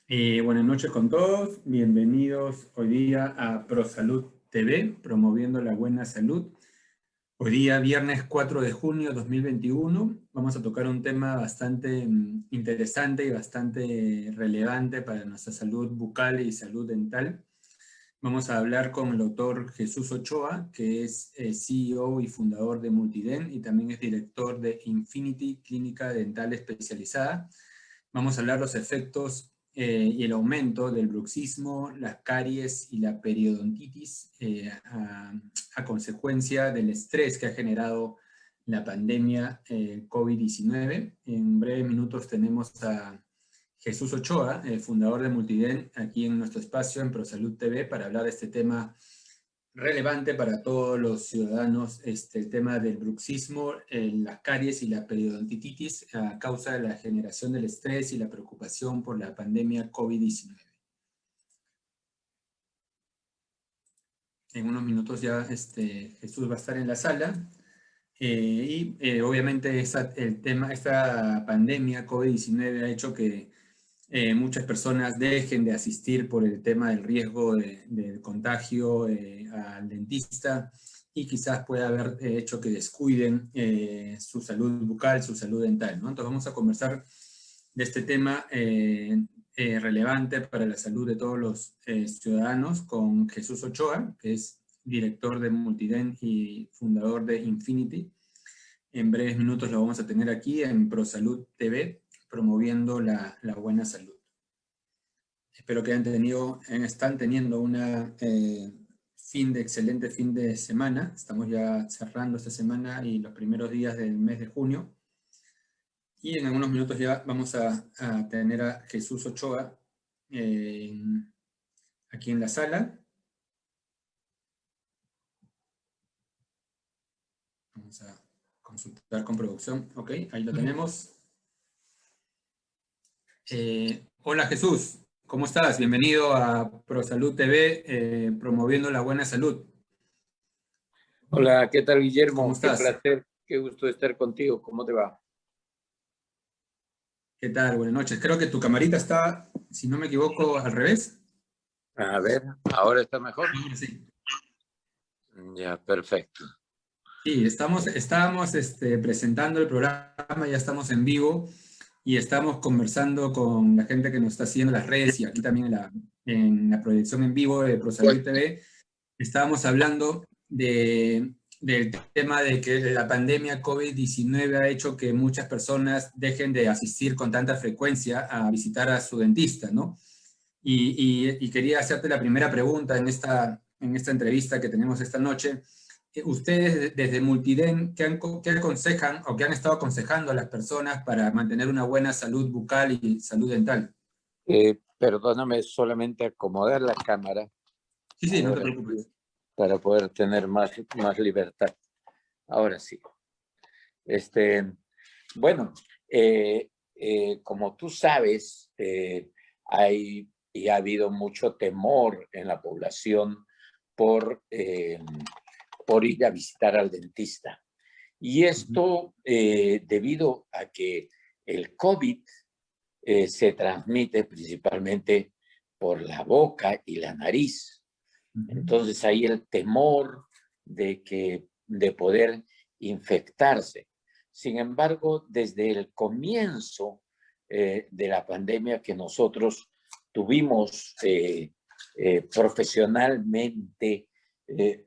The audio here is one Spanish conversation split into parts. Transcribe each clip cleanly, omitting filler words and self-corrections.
Buenas noches con todos, bienvenidos hoy día a ProSalud TV, promoviendo la buena salud. Hoy día, viernes 4 de junio de 2021, vamos a tocar un tema bastante interesante y bastante relevante para nuestra salud bucal y salud dental. Vamos a hablar con el doctor Jesús Ochoa, que es CEO y fundador de Multident y también es director de Infinity Clínica Dental Especializada. Vamos a hablar los efectos y el aumento del bruxismo, las caries y la periodontitis a consecuencia del estrés que ha generado la pandemia COVID-19. En breves minutos tenemos a Jesús Ochoa, fundador de Multident, aquí en nuestro espacio en ProSalud TV para hablar de este tema relevante para todos los ciudadanos, el tema del bruxismo, las caries y la periodontitis a causa de la generación del estrés y la preocupación por la pandemia COVID-19. En unos minutos ya Jesús va a estar en la sala obviamente esta pandemia COVID-19 ha hecho que muchas personas dejen de asistir por el tema del riesgo del contagio al dentista y quizás pueda haber hecho que descuiden su salud bucal, su salud dental, ¿no? Entonces vamos a conversar de este tema relevante para la salud de todos los ciudadanos con Jesús Ochoa, que es director de Multident y fundador de Infinity. En breves minutos lo vamos a tener aquí en ProSalud TV, promoviendo la buena salud. Espero que están teniendo una excelente fin de semana. Estamos ya cerrando esta semana y los primeros días del mes de junio. Y en algunos minutos ya vamos a tener a Jesús Ochoa aquí en la sala. Vamos a consultar con producción. Ok, ahí lo tenemos. Hola Jesús, ¿cómo estás? Bienvenido a ProSalud TV, promoviendo la buena salud. Hola, ¿qué tal, ¿Cómo Guillermo? Qué estás? placer, qué gusto estar contigo. ¿Cómo te va? ¿Qué tal? Buenas noches. Creo que tu camarita está, si no me equivoco, al revés. A ver, ¿ahora está mejor? Ahora sí. Ya, perfecto. Sí, estábamos presentando el programa, ya estamos en vivo y estamos conversando con la gente que nos está siguiendo en las redes y aquí también en la proyección en vivo de ProSalud TV. Estábamos hablando del tema de que la pandemia COVID-19 ha hecho que muchas personas dejen de asistir con tanta frecuencia a visitar a su dentista, ¿no? Y quería hacerte la primera pregunta en esta entrevista que tenemos esta noche. Ustedes desde Multident, ¿qué aconsejan o qué han estado aconsejando a las personas para mantener una buena salud bucal y salud dental? Perdóname, solamente acomodar la cámara. Sí, sí, no te Ahora sí, preocupes. para poder tener más libertad. Ahora sí. Bueno, como tú sabes, hay y ha habido mucho temor en la población por ir a visitar al dentista. Y esto debido a que el COVID se transmite principalmente por la boca y la nariz. Entonces hay el temor de poder infectarse. Sin embargo, desde el comienzo de la pandemia que nosotros tuvimos profesionalmente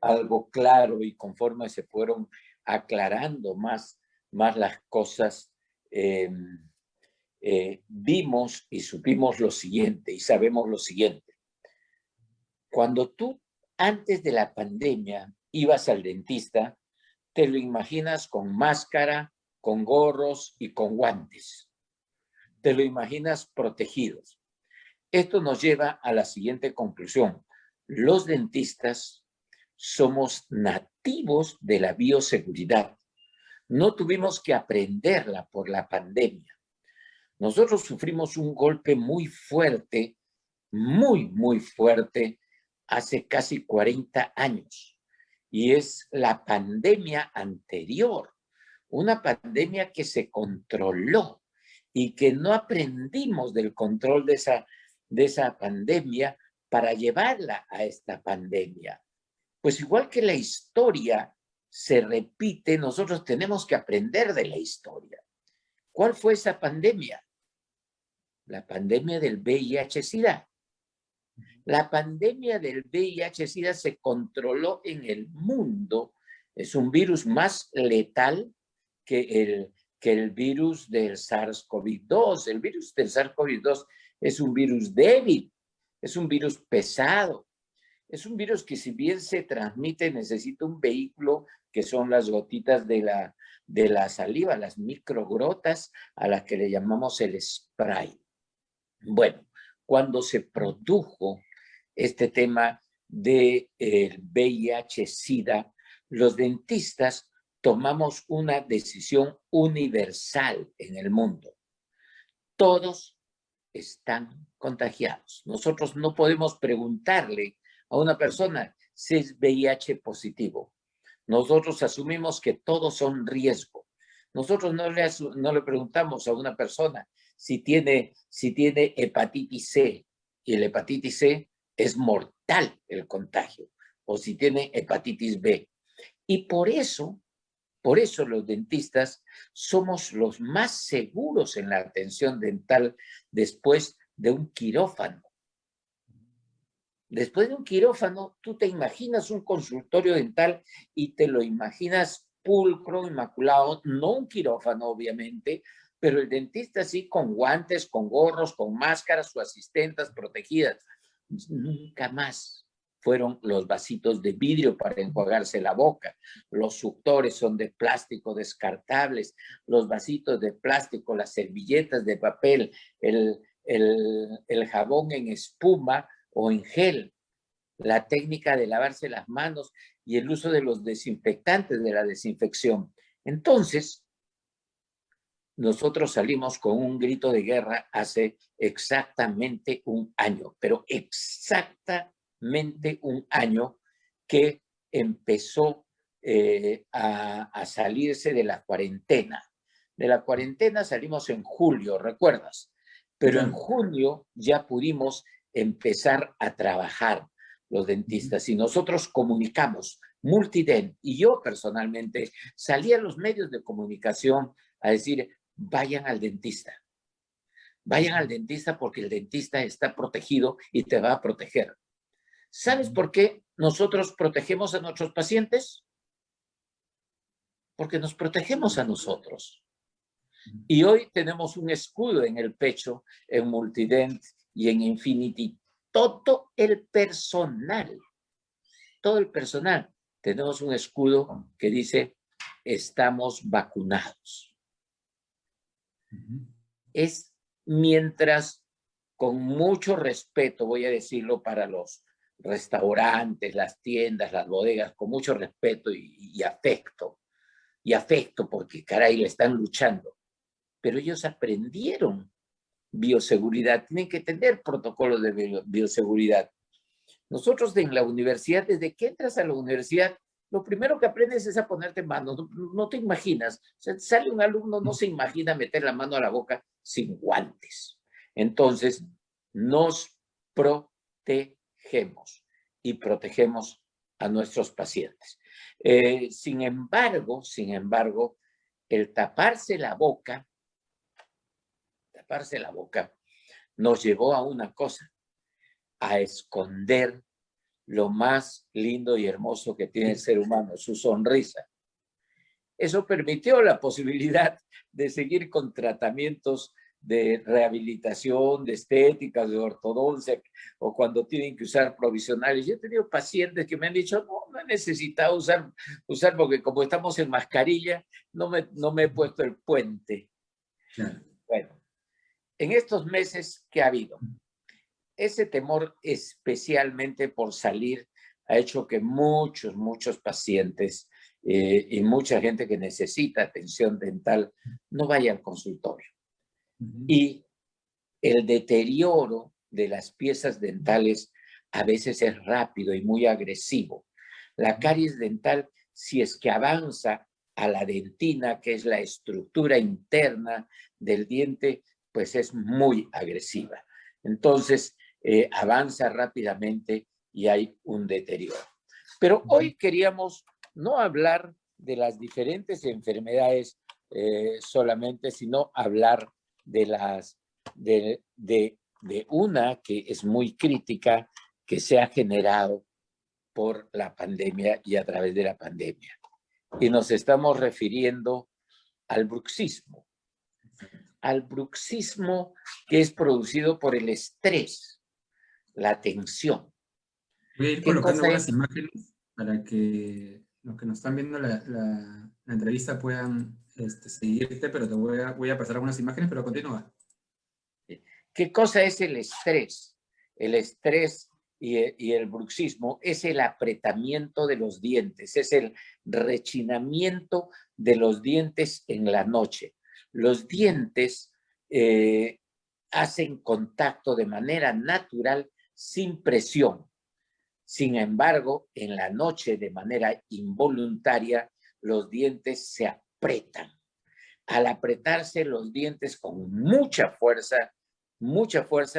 algo claro y conforme se fueron aclarando más las cosas, vimos y supimos lo siguiente y sabemos lo siguiente. Cuando tú antes de la pandemia ibas al dentista, te lo imaginas con máscara, con gorros y con guantes. Te lo imaginas protegidos. Esto nos lleva a la siguiente conclusión. Los dentistas somos nativos de la bioseguridad. No tuvimos que aprenderla por la pandemia. Nosotros sufrimos un golpe muy fuerte, muy fuerte, hace casi 40 años. Y es la pandemia anterior, una pandemia que se controló y que no aprendimos del control de de esa pandemia para llevarla a esta pandemia? Pues igual que la historia se repite, nosotros tenemos que aprender de la historia. ¿Cuál fue esa pandemia? La pandemia del VIH-Sida. La pandemia del VIH-Sida se controló en el mundo. Es un virus más letal que el virus del SARS-CoV-2. El virus del SARS-CoV-2 es un virus débil, es un virus pesado. Es un virus que, si bien se transmite, necesita un vehículo que son las gotitas de la saliva, las microgotas a las que le llamamos el spray. Bueno, cuando se produjo este tema del VIH-Sida, los dentistas tomamos una decisión universal en el mundo. Todos están contagiados. Nosotros no podemos preguntarle a una persona si es VIH positivo. Nosotros asumimos que todos son riesgo. Nosotros no le preguntamos a una persona si tiene hepatitis C, y el hepatitis C es mortal el contagio, o si tiene hepatitis B. Y por eso los dentistas somos los más seguros en la atención dental después de un quirófano. Después de un quirófano, tú te imaginas un consultorio dental y te lo imaginas pulcro, inmaculado, no un quirófano, obviamente, pero el dentista sí, con guantes, con gorros, con máscaras, sus asistentas protegidas. Nunca más fueron los vasitos de vidrio para enjuagarse la boca. Los suctores son de plástico descartables, los vasitos de plástico, las servilletas de papel, el jabón en espuma o en gel, la técnica de lavarse las manos y el uso de los desinfectantes de la desinfección. Entonces, nosotros salimos con un grito de guerra hace exactamente un año, pero exactamente un año que empezó a salirse de la cuarentena. De la cuarentena salimos en julio, ¿recuerdas? Pero en junio ya pudimos empezar a trabajar los dentistas y nosotros comunicamos, Multident y yo personalmente salí a los medios de comunicación a decir: vayan al dentista porque el dentista está protegido y te va a proteger. ¿Sabes por qué nosotros protegemos a nuestros pacientes? Porque nos protegemos a nosotros. Y hoy tenemos un escudo en el pecho, en Multident y en Infinity. Todo el personal, tenemos un escudo que dice: estamos vacunados. Es mientras, con mucho respeto, voy a decirlo para los restaurantes, las tiendas, las bodegas, con mucho respeto y afecto, porque caray, le están luchando, pero ellos aprendieron bioseguridad, tienen que tener protocolos de bioseguridad. Nosotros en la universidad, desde que entras a la universidad, lo primero que aprendes es a ponerte manos. No te imaginas. O sea, sale un alumno, no se imagina meter la mano a la boca sin guantes. Entonces, nos protegemos y protegemos a nuestros pacientes. Sin embargo, el taparse la boca nos llevó a una cosa: a esconder lo más lindo y hermoso que tiene el ser humano, su sonrisa. Eso permitió la posibilidad de seguir con tratamientos de rehabilitación, de estética, de ortodoncia, o cuando tienen que usar provisionales. Yo he tenido pacientes que me han dicho: no he necesitado usar porque como estamos en mascarilla, no me he puesto el puente. Claro. Bueno, en estos meses, ¿qué ha habido? Ese temor, especialmente por salir, ha hecho que muchos pacientes y mucha gente que necesita atención dental no vaya al consultorio. Y el deterioro de las piezas dentales a veces es rápido y muy agresivo. La caries dental, si es que avanza a la dentina, que es la estructura interna del diente, pues es muy agresiva. Entonces, avanza rápidamente y hay un deterioro. Pero hoy queríamos no hablar de las diferentes enfermedades solamente, sino hablar de una que es muy crítica, que se ha generado por la pandemia y a través de la pandemia. Y nos estamos refiriendo al bruxismo. Al bruxismo que es producido por el estrés, la tensión. Voy a ir ¿Qué colocando cosa algunas es? imágenes para que los que nos están viendo la entrevista puedan seguirte, pero voy a pasar algunas imágenes, pero continúa. ¿Qué cosa es el estrés? El estrés y el bruxismo es el apretamiento de los dientes, es el rechinamiento de los dientes en la noche. Los dientes hacen contacto de manera natural sin presión. Sin embargo, en la noche, de manera involuntaria, los dientes se apretan. Al apretarse los dientes con mucha fuerza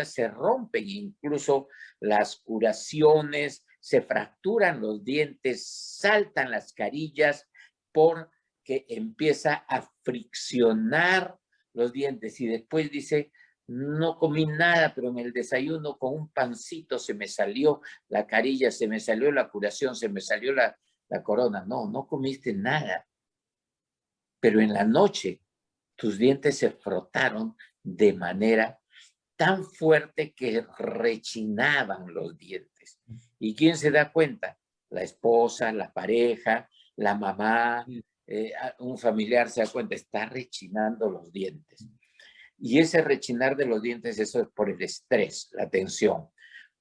se rompen incluso las curaciones, se fracturan los dientes, saltan las carillas porque empieza a friccionar los dientes y después dice, no comí nada, pero en el desayuno con un pancito se me salió la carilla, se me salió la curación, se me salió la corona. No, no comiste nada. Pero en la noche tus dientes se frotaron de manera tan fuerte que rechinaban los dientes. ¿Y quién se da cuenta? La esposa, la pareja, la mamá, un familiar se da cuenta, está rechinando los dientes. Y ese rechinar de los dientes, eso es por el estrés, la tensión.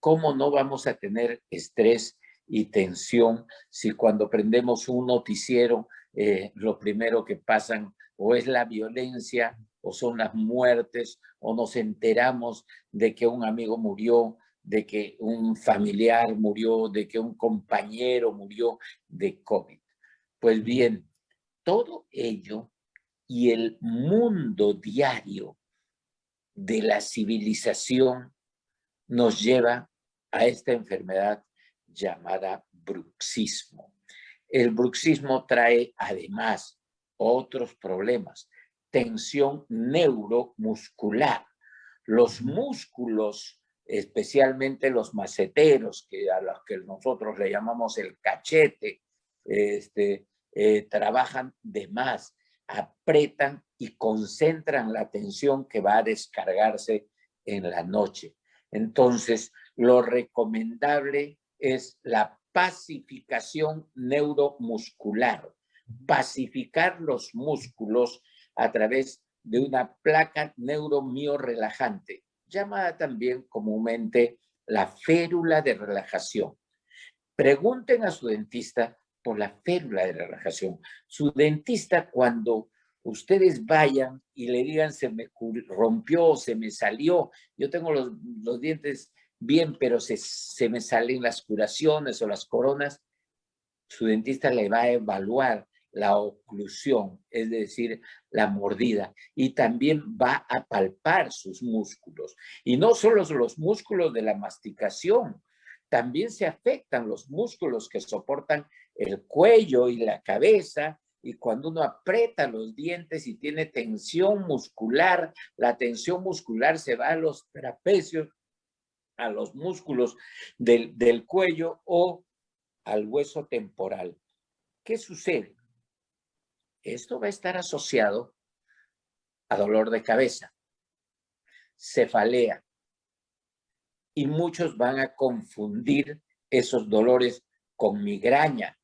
¿Cómo no vamos a tener estrés y tensión si cuando prendemos un noticiero lo primero que pasan o es la violencia o son las muertes o nos enteramos de que un amigo murió, de que un familiar murió, de que un compañero murió de COVID? Pues bien, todo ello y el mundo diario de la civilización nos lleva a esta enfermedad llamada bruxismo. El bruxismo trae además otros problemas, tensión neuromuscular. Los músculos, especialmente los maceteros, a los que nosotros le llamamos el cachete, trabajan de más, apretan y concentran la tensión que va a descargarse en la noche. Entonces, lo recomendable es la pacificación neuromuscular, pacificar los músculos a través de una placa neuromiorrelajante, llamada también comúnmente la férula de relajación. Pregunten a su dentista por la férula de relajación. Su dentista, cuando ustedes vayan y le digan se me rompió, se me salió, yo tengo los dientes bien, pero se me salen las curaciones o las coronas, su dentista le va a evaluar la oclusión, es decir, la mordida, y también va a palpar sus músculos. Y no solo los músculos de la masticación, también se afectan los músculos que soportan el cuello y la cabeza, y cuando uno aprieta los dientes y tiene tensión muscular, la tensión muscular se va a los trapecios, a los músculos del cuello o al hueso temporal. ¿Qué sucede? Esto va a estar asociado a dolor de cabeza, cefalea, y muchos van a confundir esos dolores con migraña,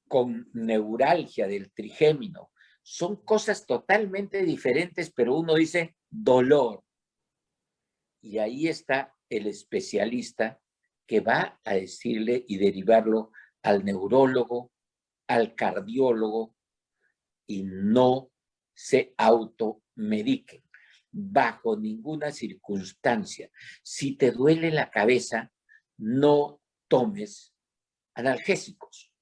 con neuralgia del trigémino. Son cosas totalmente diferentes, pero uno dice dolor. Y ahí está el especialista que va a decirle y derivarlo al neurólogo, al cardiólogo, y no se automediquen bajo ninguna circunstancia. Si te duele la cabeza, no tomes analgésicos,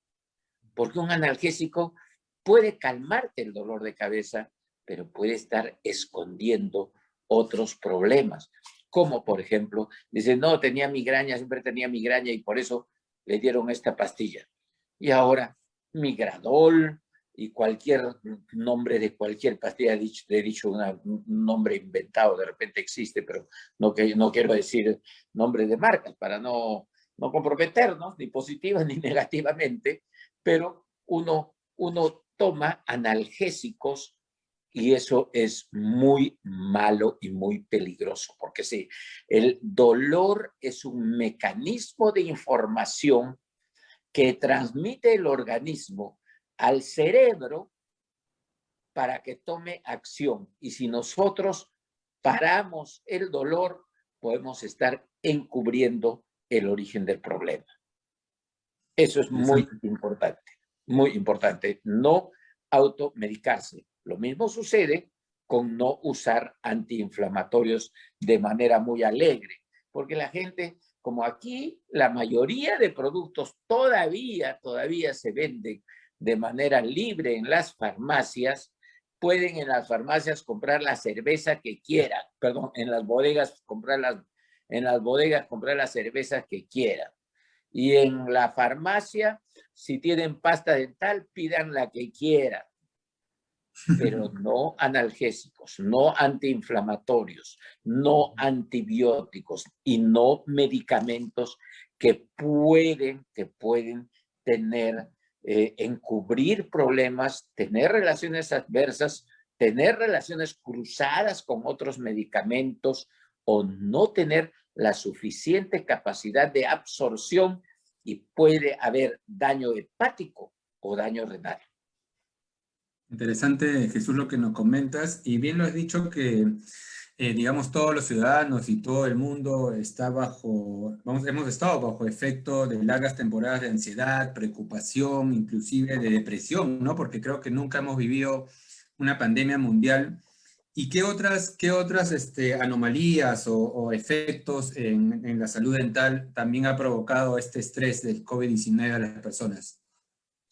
porque un analgésico puede calmarte el dolor de cabeza, pero puede estar escondiendo otros problemas, como por ejemplo, dice, no, tenía migraña, siempre tenía migraña y por eso le dieron esta pastilla. Y ahora, Migradol y cualquier nombre de cualquier pastilla, he dicho un nombre inventado, de repente existe, pero no quiero decir nombre de marcas para no comprometernos, ni positiva ni negativamente, pero uno toma analgésicos y eso es muy malo y muy peligroso, porque sí, el dolor es un mecanismo de información que transmite el organismo al cerebro para que tome acción. Y si nosotros paramos el dolor, podemos estar encubriendo el origen del problema. Eso es muy importante. No automedicarse. Lo mismo sucede con no usar antiinflamatorios de manera muy alegre, porque la gente, como aquí la mayoría de productos todavía se venden de manera libre en las farmacias, pueden en las farmacias comprar la cerveza que quieran, perdón, en las bodegas comprar las cervezas que quieran. Y en la farmacia, si tienen pasta dental, pidan la que quieran, pero no analgésicos, no antiinflamatorios, no antibióticos y no medicamentos que pueden tener, encubrir problemas, tener relaciones adversas, tener relaciones cruzadas con otros medicamentos o no tener la suficiente capacidad de absorción y puede haber daño hepático o daño renal. Interesante, Jesús, lo que nos comentas. Y bien lo has dicho que, digamos, todos los ciudadanos y todo el mundo está hemos estado bajo efecto de largas temporadas de ansiedad, preocupación, inclusive de depresión, ¿no? Porque creo que nunca hemos vivido una pandemia mundial. ¿Y qué otras anomalías o efectos en la salud dental también ha provocado este estrés del COVID-19 a las personas?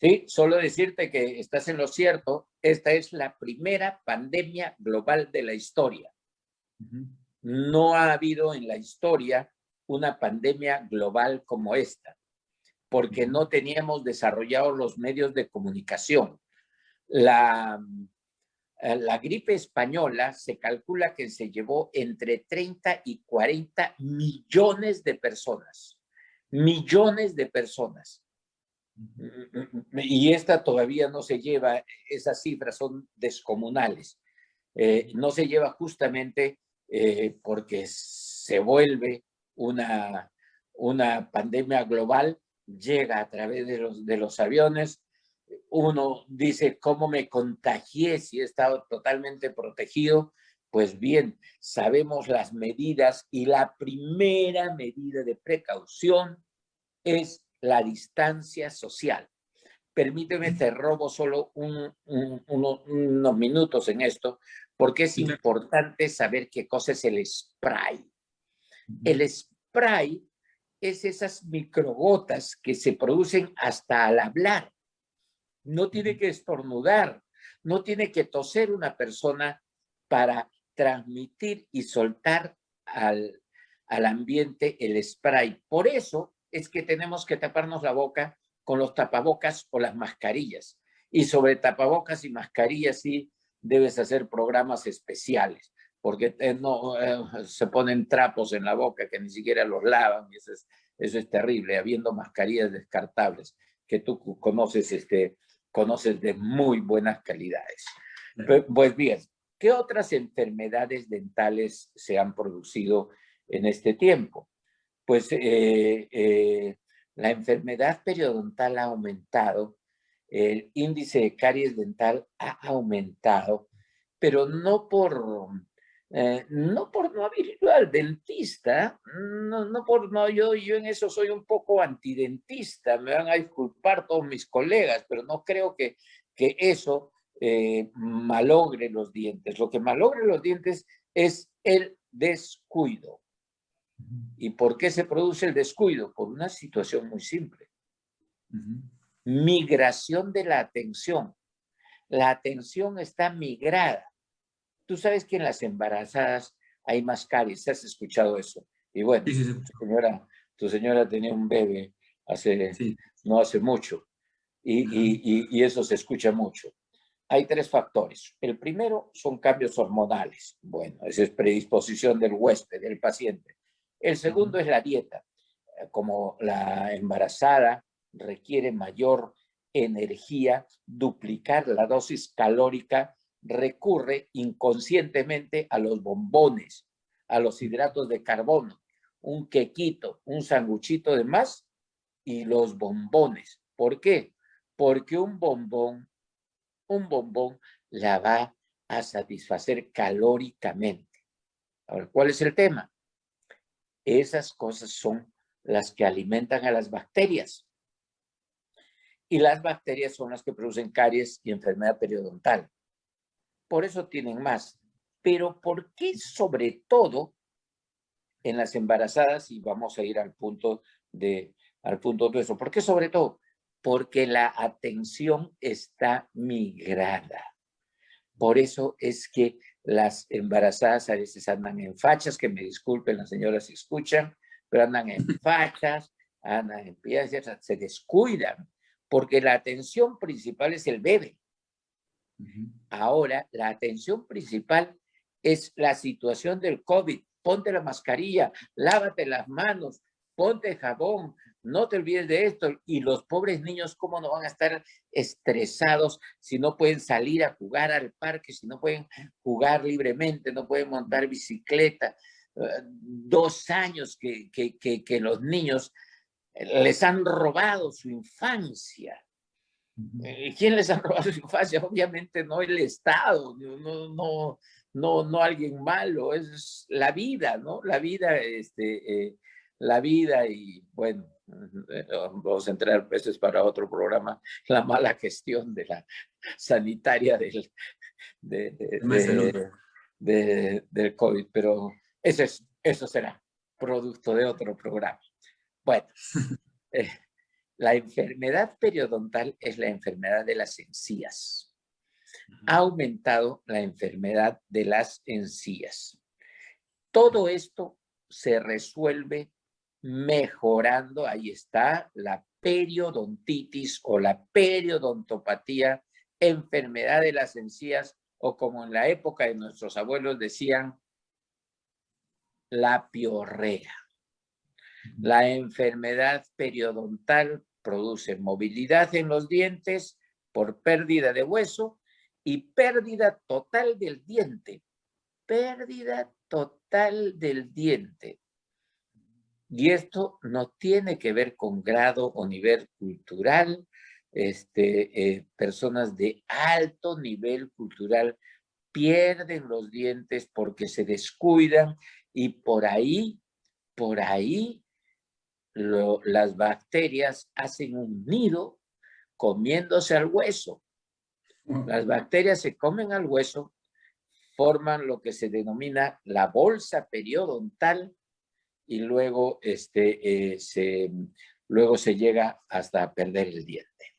Sí, solo decirte que estás en lo cierto, esta es la primera pandemia global de la historia. No ha habido en la historia una pandemia global como esta, porque no teníamos desarrollados los medios de comunicación. La gripe española se calcula que se llevó entre 30 y 40 millones de personas. Millones de personas. Y esta todavía no se lleva, esas cifras son descomunales. No se lleva justamente porque se vuelve una pandemia global, llega a través de los aviones. Uno dice, ¿cómo me contagié si he estado totalmente protegido? Pues bien, sabemos las medidas y la primera medida de precaución es la distancia social. Permíteme, te robo solo unos minutos en esto, porque es importante saber qué cosa es el spray. El spray es esas microgotas que se producen hasta al hablar. No tiene que estornudar, no tiene que toser una persona para transmitir y soltar al ambiente el spray. Por eso es que tenemos que taparnos la boca con los tapabocas o las mascarillas. Y sobre tapabocas y mascarillas sí debes hacer programas especiales, porque se ponen trapos en la boca que ni siquiera los lavan, y eso es terrible, habiendo mascarillas descartables que tú conoces, conoces de muy buenas calidades. Pues bien, ¿qué otras enfermedades dentales se han producido en este tiempo? Pues la enfermedad periodontal ha aumentado, el índice de caries dental ha aumentado, pero no por no haber ido al dentista, yo en eso soy un poco antidentista, me van a disculpar todos mis colegas, pero no creo que eso malogre los dientes. Lo que malogre los dientes es el descuido. ¿Y por qué se produce el descuido? Por una situación muy simple. Migración de la atención. La atención está migrada. Tú sabes que en las embarazadas, hay más caries. ¿Has escuchado eso? Y bueno, Sí, sí, sí. tu señora tenía un bebé Sí. no hace mucho Ajá. y eso se escucha mucho. Hay tres factores. El primero son cambios hormonales. Bueno, esa es predisposición del huésped, del paciente. El segundo es la dieta. Como la embarazada requiere mayor energía, duplicar la dosis calórica, recurre inconscientemente a los bombones, a los hidratos de carbono, un quequito, un sanguchito de más y los bombones. ¿Por qué? Porque un bombón la va a satisfacer calóricamente. Ahora, ¿cuál es el tema? Esas cosas son las que alimentan a las bacterias. Y las bacterias son las que producen caries y enfermedad periodontal. Por eso tienen más. Pero ¿por qué sobre todo en las embarazadas? Y vamos a ir al punto de eso. ¿Por qué sobre todo? Porque la atención está migrada. Por eso es que las embarazadas a veces andan en fachas, que me disculpen las señoras si escuchan, pero andan en fachas, andan en piezas, se descuidan, porque la atención principal es el bebé. Ahora, la atención principal es la situación del COVID. Ponte la mascarilla, lávate las manos, ponte jabón, no te olvides de esto. Y los pobres niños, ¿cómo no van a estar estresados si no pueden salir a jugar al parque, si no pueden jugar libremente, no pueden montar bicicleta? 2 años que los niños les han robado su infancia. ¿Quién les ha robado su infancia? Obviamente no el Estado, no alguien malo, es la vida, ¿no? La vida y bueno, vamos a entrar, eso es para otro programa, la mala gestión de la sanitaria de, Tema de salud. del COVID, pero eso será producto de otro programa. Bueno, la enfermedad periodontal es la enfermedad de las encías. Ha aumentado la enfermedad de las encías. Todo esto se resuelve mejorando, ahí está, la periodontitis o la periodontopatía, enfermedad de las encías, o como en la época de nuestros abuelos decían, la piorrea. La enfermedad periodontal produce movilidad en los dientes por pérdida de hueso y pérdida total del diente. Pérdida total del diente. Y esto no tiene que ver con grado o nivel cultural. Personas de alto nivel cultural pierden los dientes porque se descuidan y por ahí las bacterias hacen un nido comiéndose al hueso. Las bacterias se comen al hueso, forman lo que se denomina la bolsa periodontal y luego, luego se llega hasta perder el diente.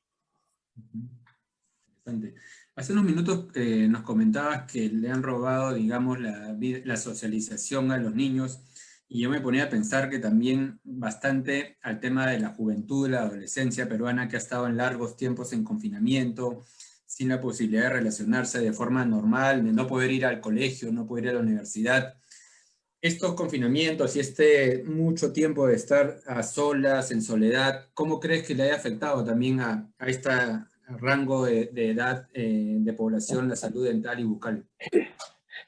Interesante. Hace unos minutos nos comentabas que le han robado, digamos, la socialización a los niños, y yo me ponía a pensar que también bastante al tema de la juventud, la adolescencia peruana, que ha estado en largos tiempos en confinamiento, sin la posibilidad de relacionarse de forma normal, de no poder ir al colegio, no poder ir a la universidad. Estos confinamientos y este mucho tiempo de estar a solas, en soledad, ¿cómo crees que le haya afectado también a este rango de edad de población la salud dental y bucal?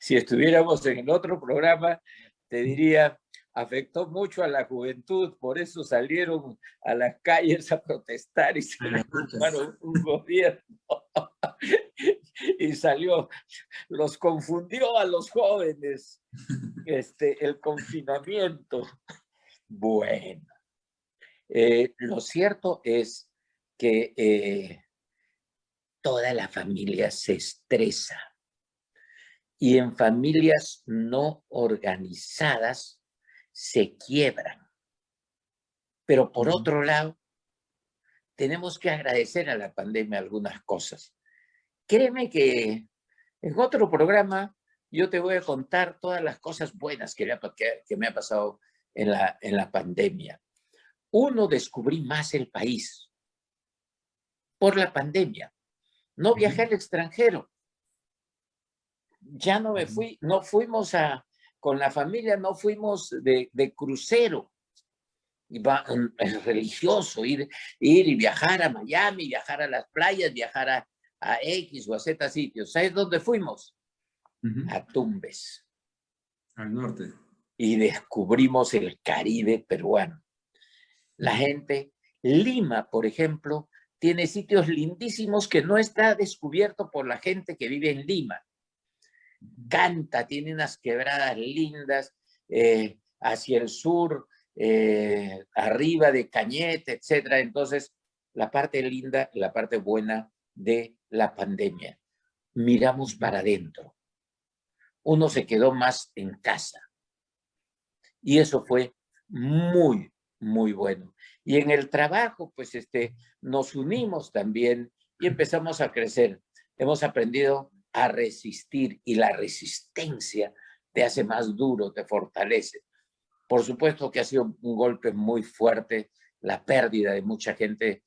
Si estuviéramos en el otro programa, te diría, afectó mucho a la juventud, por eso salieron a las calles a protestar y se le formaron un gobierno. Y salió, los confundió a los jóvenes, el confinamiento. Bueno, lo cierto es que toda la familia se estresa y en familias no organizadas se quiebran. Pero por otro lado, tenemos que agradecer a la pandemia algunas cosas. Créeme que en otro programa yo te voy a contar todas las cosas buenas que me ha pasado en la pandemia. Uno, descubrí más el país por la pandemia. No viajé al extranjero. Ya no me fui, no fuimos con la familia, no fuimos de crucero. Es religioso ir y viajar a Miami, viajar a las playas, viajar a X o a Z sitios. ¿Sabes dónde fuimos? A Tumbes. Al norte. Y descubrimos el Caribe peruano. La gente, Lima, por ejemplo, tiene sitios lindísimos que no está descubierto por la gente que vive en Lima. Canta, tiene unas quebradas lindas hacia el sur, arriba de Cañete, etcétera. Entonces, la parte linda, la parte buena de la pandemia. Miramos para adentro. Uno se quedó más en casa. Y eso fue muy, muy bueno. Y en el trabajo, pues nos unimos también y empezamos a crecer. Hemos aprendido a resistir y la resistencia te hace más duro, te fortalece. Por supuesto que ha sido un golpe muy fuerte la pérdida de mucha gente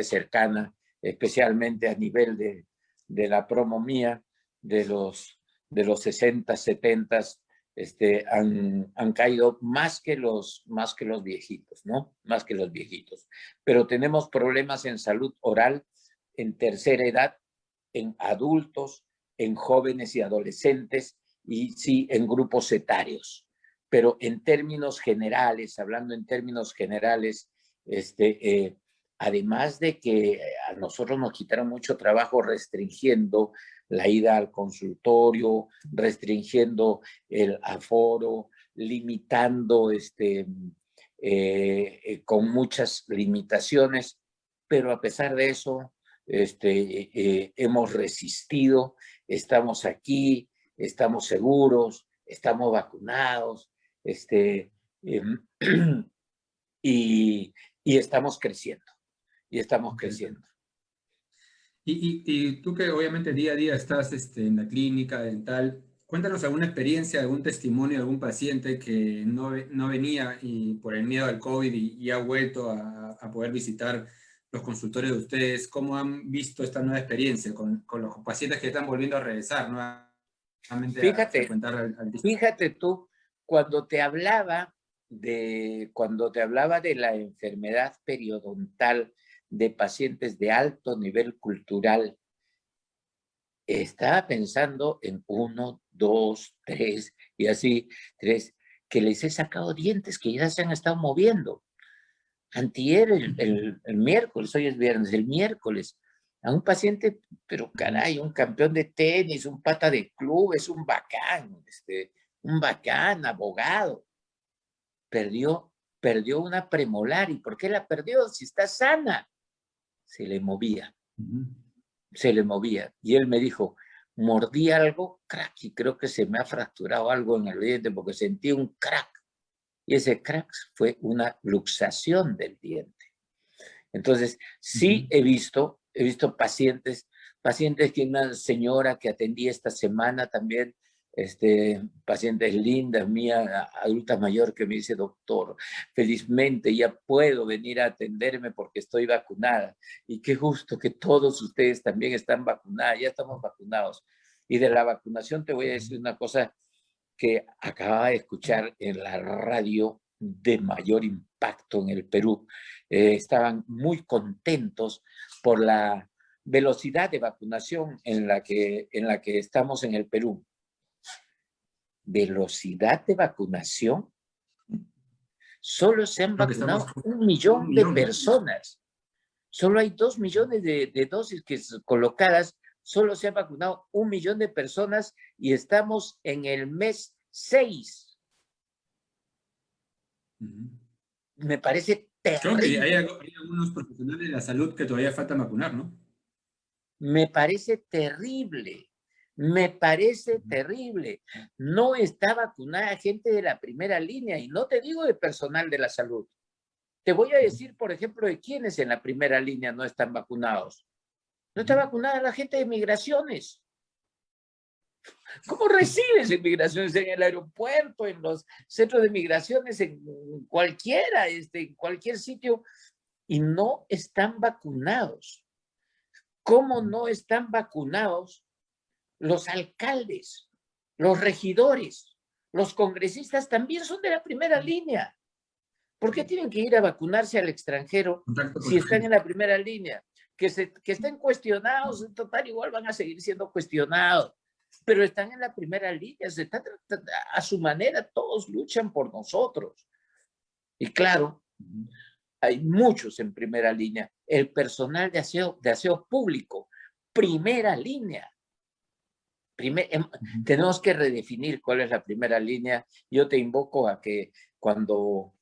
cercana, especialmente a nivel de la promo mía, de los 60, 70, han caído más que los viejitos, ¿no? Más que los viejitos. Pero tenemos problemas en salud oral en tercera edad, en adultos, en jóvenes y adolescentes y sí en grupos etarios. Pero en términos generales, hablando en términos generales, además de que a nosotros nos quitaron mucho trabajo restringiendo la ida al consultorio, restringiendo el aforo, limitando con muchas limitaciones, pero a pesar de eso, hemos resistido, estamos aquí, estamos seguros, estamos vacunados, y, y estamos creciendo, y estamos creciendo. Y tú que obviamente día a día estás en la clínica dental, cuéntanos alguna experiencia, algún testimonio de algún paciente que no venía y por el miedo al COVID y ha vuelto a poder visitar los consultorios de ustedes. ¿Cómo han visto esta nueva experiencia con los pacientes que están volviendo a regresar nuevamente a frecuentar al Fíjate tú, cuando te hablaba de la enfermedad periodontal de pacientes de alto nivel cultural, estaba pensando en 1, 2, 3 y así, 3, que les he sacado dientes que ya se han estado moviendo. Antier, el miércoles, hoy es viernes, el miércoles, a un paciente, pero caray, un campeón de tenis, un pata de clubes, un bacán, abogado, perdió una premolar. ¿Y por qué la perdió? Si está sana. Se le movía. Se le movía. Y él me dijo, mordí algo, crack, y creo que se me ha fracturado algo en el diente porque sentí un crack. Y ese crack fue una luxación del diente. Entonces, sí he visto pacientes que una señora que atendí esta semana también, pacientes lindas, mía, adulta mayor, que me dice, doctor, felizmente ya puedo venir a atenderme porque estoy vacunada. Y qué gusto que todos ustedes también están vacunados, ya estamos vacunados. Y de la vacunación te voy a decir una cosa que acababa de escuchar en la radio de mayor impacto en el Perú. Estaban muy contentos por la velocidad de vacunación en la que estamos en el Perú. Velocidad de vacunación. Solo se han vacunado 1 millón de personas. Solo hay 2 millones de dosis colocadas. Solo se han vacunado 1 millón de personas y estamos en el mes 6. Me parece terrible. Creo que hay algunos profesionales de la salud que todavía falta vacunar, ¿no? Me parece terrible. Me parece terrible. No está vacunada gente de la primera línea, y no te digo de personal de la salud. Te voy a decir, por ejemplo, de quiénes en la primera línea no están vacunados. No está vacunada la gente de migraciones. ¿Cómo recibes inmigraciones en el aeropuerto, en los centros de migraciones, en cualquiera, en cualquier sitio? Y no están vacunados. ¿Cómo no están vacunados los alcaldes, los regidores, los congresistas? También son de la primera línea. ¿Por qué tienen que ir a vacunarse al extranjero si están en la primera línea? Que estén cuestionados, en total igual van a seguir siendo cuestionados, pero están en la primera línea, a su manera, todos luchan por nosotros. Y claro, hay muchos en primera línea. El personal de aseo público, primera línea. Tenemos que redefinir cuál es la primera línea. Yo te invoco a que cuando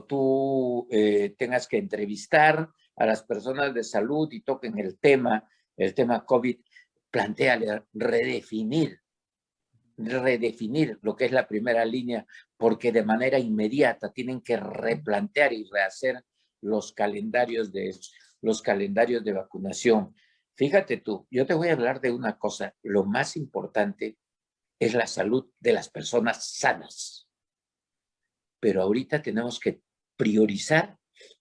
tú tengas que entrevistar a las personas de salud y toquen el tema COVID, plantéale redefinir lo que es la primera línea, porque de manera inmediata tienen que replantear y rehacer los calendarios de vacunación. Fíjate tú, yo te voy a hablar de una cosa. Lo más importante es la salud de las personas sanas. Pero ahorita tenemos que priorizar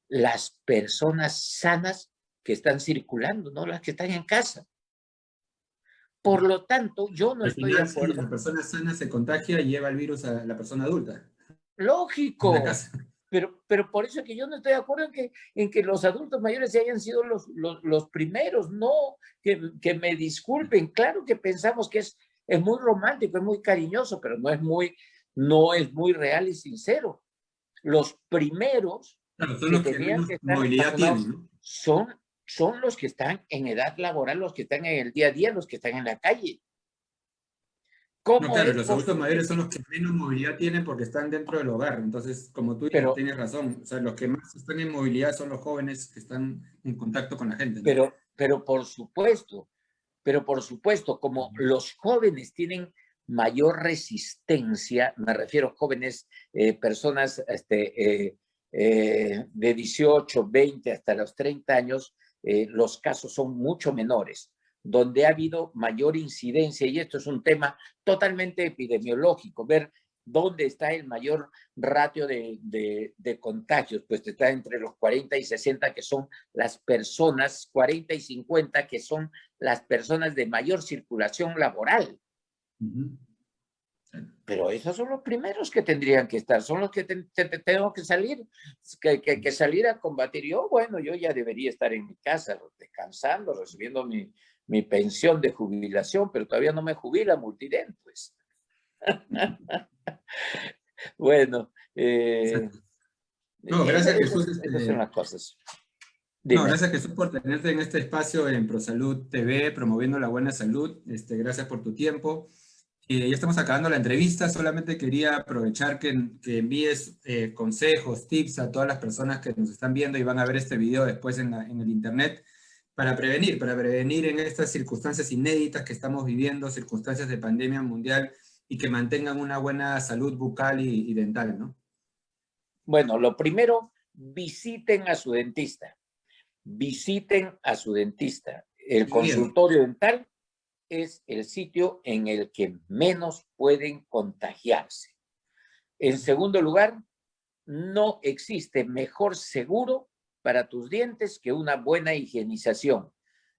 las personas sanas que están circulando, no las que están en casa. Por lo tanto, yo no estoy de acuerdo. Si la persona sana se contagia y lleva el virus a la persona adulta. Lógico. En la casa. Pero por eso es que yo no estoy de acuerdo en que los adultos mayores hayan sido los primeros. No, que me disculpen. Claro que pensamos que es muy romántico, es muy cariñoso, pero no es muy real y sincero. Los primeros claro, son que los que tenían menos que estar movilidad vacunados tienen, ¿no? son los que están en edad laboral, los que están en el día a día, los que están en la calle. No, claro, los adultos mayores son los que menos movilidad tienen porque están dentro del hogar. Entonces, como tú ya tienes razón, o sea, los que más están en movilidad son los jóvenes que están en contacto con la gente, ¿no? Pero por supuesto, como los jóvenes tienen mayor resistencia, me refiero a jóvenes, personas de 18, 20 hasta los 30 años, los casos son mucho menores, donde ha habido mayor incidencia, y esto es un tema totalmente epidemiológico, ver dónde está el mayor ratio de contagios, pues está entre los 40 y 60, que son las personas, 40 y 50, que son las personas de mayor circulación laboral. Pero esos son los primeros que tendrían que estar, son los que tengo que salir, que salir a combatir. Yo ya debería estar en mi casa, descansando, recibiendo mi pensión de jubilación, pero todavía no me jubila Multident, pues. Bueno, no, gracias Jesús. Esas son las cosas. No, gracias Jesús por tenerte en este espacio en ProSalud TV, promoviendo la buena salud. Gracias por tu tiempo. Ya estamos acabando la entrevista, solamente quería aprovechar que envíes consejos, tips a todas las personas que nos están viendo y van a ver este video después en el internet, para prevenir en estas circunstancias inéditas que estamos viviendo, circunstancias de pandemia mundial, y que mantengan una buena salud bucal y dental, ¿no? Bueno, lo primero, visiten a su dentista. El consultorio dental es el sitio en el que menos pueden contagiarse. En segundo lugar, no existe mejor seguro para tus dientes que una buena higienización.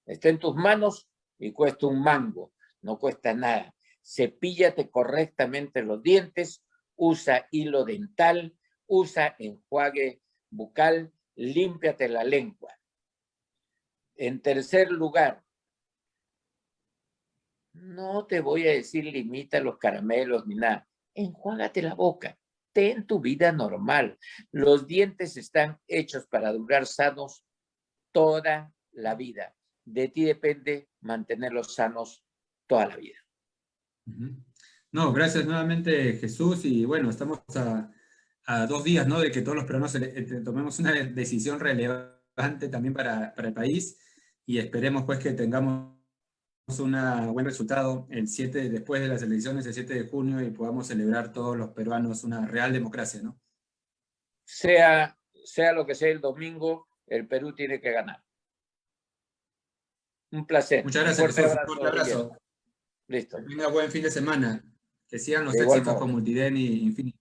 Está en tus manos y cuesta un mango, no cuesta nada. Cepíllate correctamente los dientes, usa hilo dental, usa enjuague bucal, límpiate la lengua. En tercer lugar, no te voy a decir limita los caramelos ni nada. Enjuágate la boca. Ten tu vida normal. Los dientes están hechos para durar sanos toda la vida. De ti depende mantenerlos sanos toda la vida. No, gracias nuevamente Jesús, y bueno, estamos a 2 días, ¿no?, de que todos los peruanos tomemos una decisión relevante también para el país, y esperemos pues que tengamos un buen resultado después de las elecciones el 7 de junio y podamos celebrar todos los peruanos una real democracia, ¿no? Sea lo que sea el domingo, el Perú tiene que ganar. Un placer. Muchas gracias, Jesús. Un fuerte abrazo. Listo. Que tenga buen fin de semana. Que sigan los De igual éxitos modo. con Multiden y Infinity.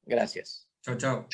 Gracias. Chao, chao.